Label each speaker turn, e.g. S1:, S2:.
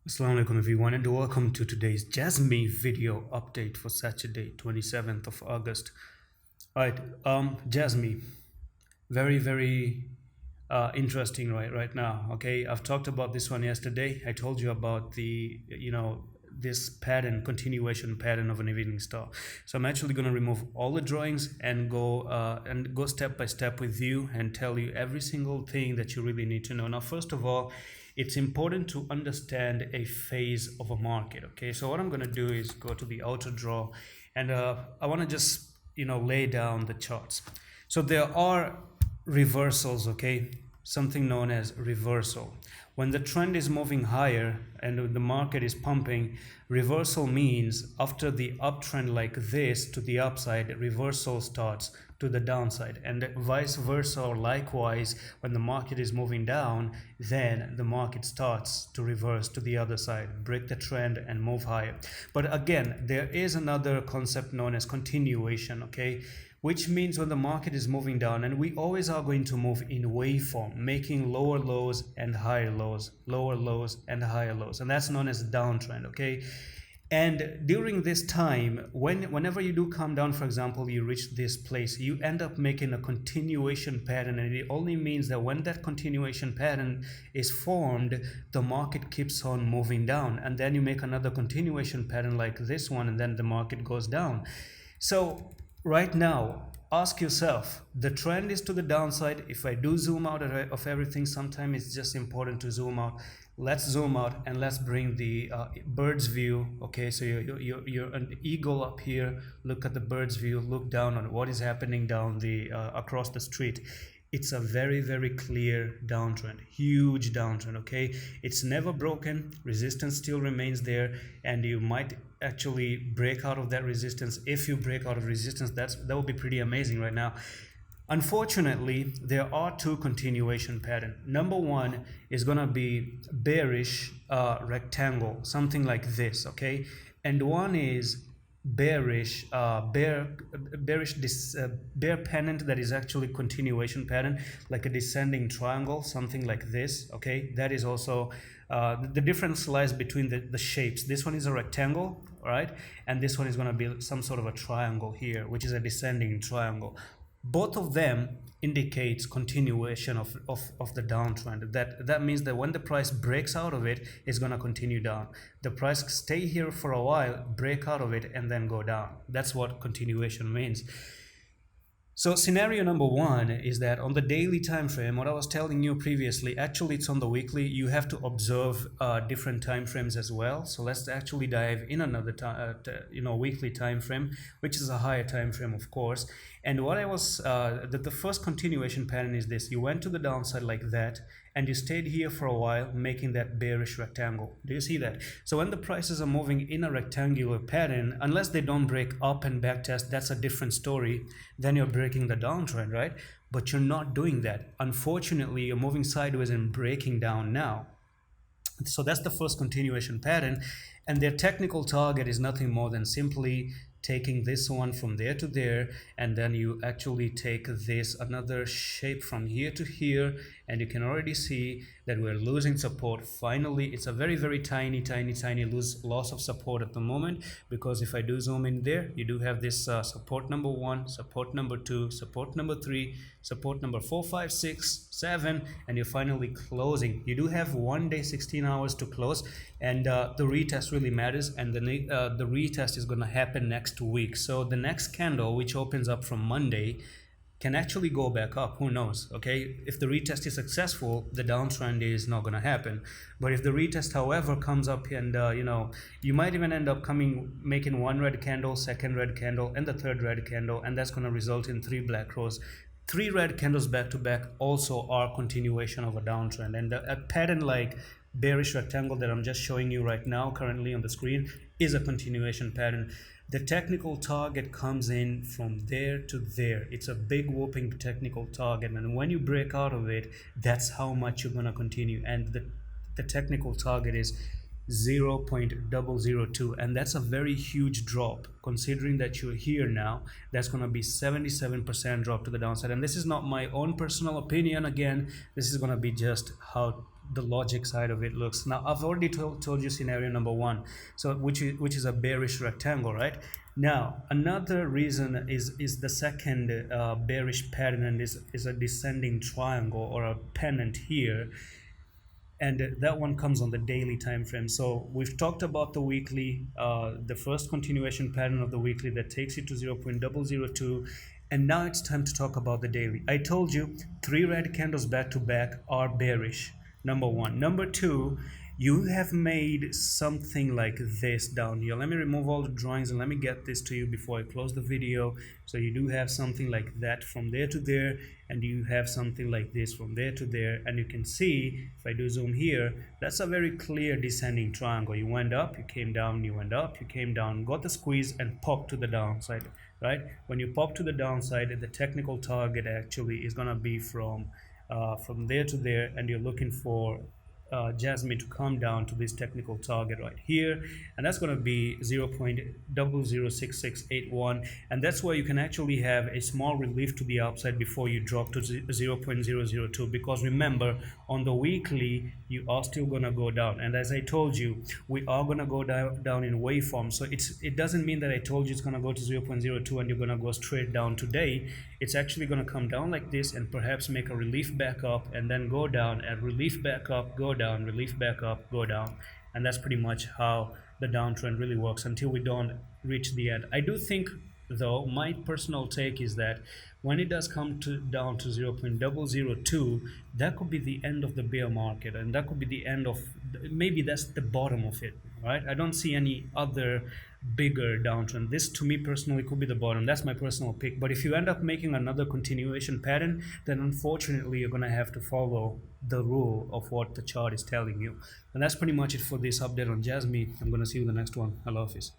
S1: Assalamu alaikum everyone and welcome to today's JASMY video update for Saturday 27th of August. Alright, JASMY, very interesting right now. Okay, I've talked about this one yesterday. I told you about the this pattern, continuation pattern of an evening star. So I'm actually going to remove all the drawings and go step by step with you and tell you every single thing that you really need to know. Now, first of all, it's important to understand a phase of a market. Okay, so what I'm going to do is go to the auto draw, and I want to just lay down the charts. So there are reversals, okay, something known as reversal. When the trend is moving higher and the market is pumping, reversal means after the uptrend like this to the upside, reversal starts to the downside, and vice versa, or likewise, when the market is moving down, then the market starts to reverse to the other side, break the trend and move higher. But again, there is another concept known as continuation, okay, which means when the market is moving down, and we always are going to move in waveform, making lower lows and higher lows, lower lows and higher lows, and that's known as downtrend. Okay, and during this time, whenever you do come down, for example, you reach this place, you end up making a continuation pattern, and it only means that when that continuation pattern is formed, the market keeps on moving down, and then you make another continuation pattern like this one, and then the market goes down. So right now, ask yourself, the trend is to the downside. If I do zoom out of everything, sometimes it's just important to zoom out. Let's zoom out and let's bring the bird's view. Okay, so you're an eagle up here. Look at the bird's view. Look down on what is happening down the across the street. It's a very clear downtrend, huge downtrend. Okay, it's never broken, resistance still remains there, and you might actually break out of that resistance. If you break out of resistance, that would be pretty amazing right now. Unfortunately, there are two continuation patterns. Number one is gonna be bearish rectangle, something like this, okay, and one is bearish bear pennant, that is actually continuation pattern, like a descending triangle, something like this. Okay, that is also the difference lies between the shapes. This one is a rectangle, right, and this one is going to be some sort of a triangle here, which is a descending triangle. Both of them indicates continuation of the downtrend. That means that when the price breaks out of it, it's going to continue down. The price stay here for a while, break out of it, and then go down. That's what continuation means. So scenario number one is that on the daily time frame, what I was telling you previously, actually it's on the weekly. You have to observe different time frames as well. So let's actually dive in another weekly time frame, which is a higher time frame, of course. And what I was the first continuation pattern is this: you went to the downside like that, and you stayed here for a while, making that bearish rectangle. Do you see that? So when the prices are moving in a rectangular pattern, unless they don't break up and backtest, that's a different story. Then you're breaking the downtrend, right? But you're not doing that. Unfortunately, you're moving sideways and breaking down now. So that's the first continuation pattern, and their technical target is nothing more than simply taking this one from there to there, and then you actually take this another shape from here to here, and you can already see that we're losing support. Finally, it's a very tiny loss of support at the moment, because if I do zoom in there, you do have this support number one, support number two, support number three, support number 4, 5, 6, 7, and you're finally closing. You do have 1 day 16 hours to close, and the retest really matters, and the retest is going to happen next week. So the next candle, which opens up from Monday, can actually go back up. Who knows? Okay, if the retest is successful, the downtrend is not going to happen. But if the retest, however, comes up, and you might even end up making one red candle, second red candle, and the third red candle, and that's going to result in 3 black rows. 3 red candles back to back also are continuation of a downtrend, and a pattern like bearish rectangle that I'm just showing you right now currently on the screen is a continuation pattern. The technical target comes in from there to there. It's a big whooping technical target, and when you break out of it, that's how much you're going to continue. And the technical target is 0.002, and that's a very huge drop. Considering that you're here now, that's going to be 77% drop to the downside. And this is not my own personal opinion. Again, this is going to be just how the logic side of it looks. Now I've already told you scenario number one, so which is a bearish rectangle, right? Now another reason is the second bearish pattern, and is a descending triangle or a pennant here, and that one comes on the daily time frame. So we've talked about the weekly, the first continuation pattern of the weekly that takes you to 0.002, and now it's time to talk about the daily. I told you 3 red candles back to back are bearish, number one. Number two, you have made something like this down here. Let me remove all the drawings and let me get this to you before I close the video. So you do have something like that from there to there, and you have something like this from there to there, and you can see, if I do zoom here, that's a very clear descending triangle. You went up, you came down, you went up, you came down, got the squeeze and popped to the downside, right? When you pop to the downside, the technical target actually is going to be from there to there, and you're looking for JASMY to come down to this technical target right here, and that's going to be 0.006681, and that's where you can actually have a small relief to the upside before you drop to 0.002, because remember, on the weekly you are still going to go down, and as I told you, we are going to go down in waveform. So it doesn't mean that I told you it's going to go to 0.02 and you're going to go straight down today. It's actually going to come down like this and perhaps make a relief back up and then go down, and relief back up, go down, relief back up, go down. And that's pretty much how the downtrend really works until we don't reach the end. I do think, though, my personal take is that when it does come down to 0.002, that could be the end of the bear market, and that could be the end of, maybe that's the bottom of it, right? I don't see any other bigger downtrend. This, to me personally, could be the bottom. That's my personal pick. But if you end up making another continuation pattern, then unfortunately you're going to have to follow the rule of what the chart is telling you. And that's pretty much it for this update on JASMY. I'm going to see you in the next one. Allah Hafiz.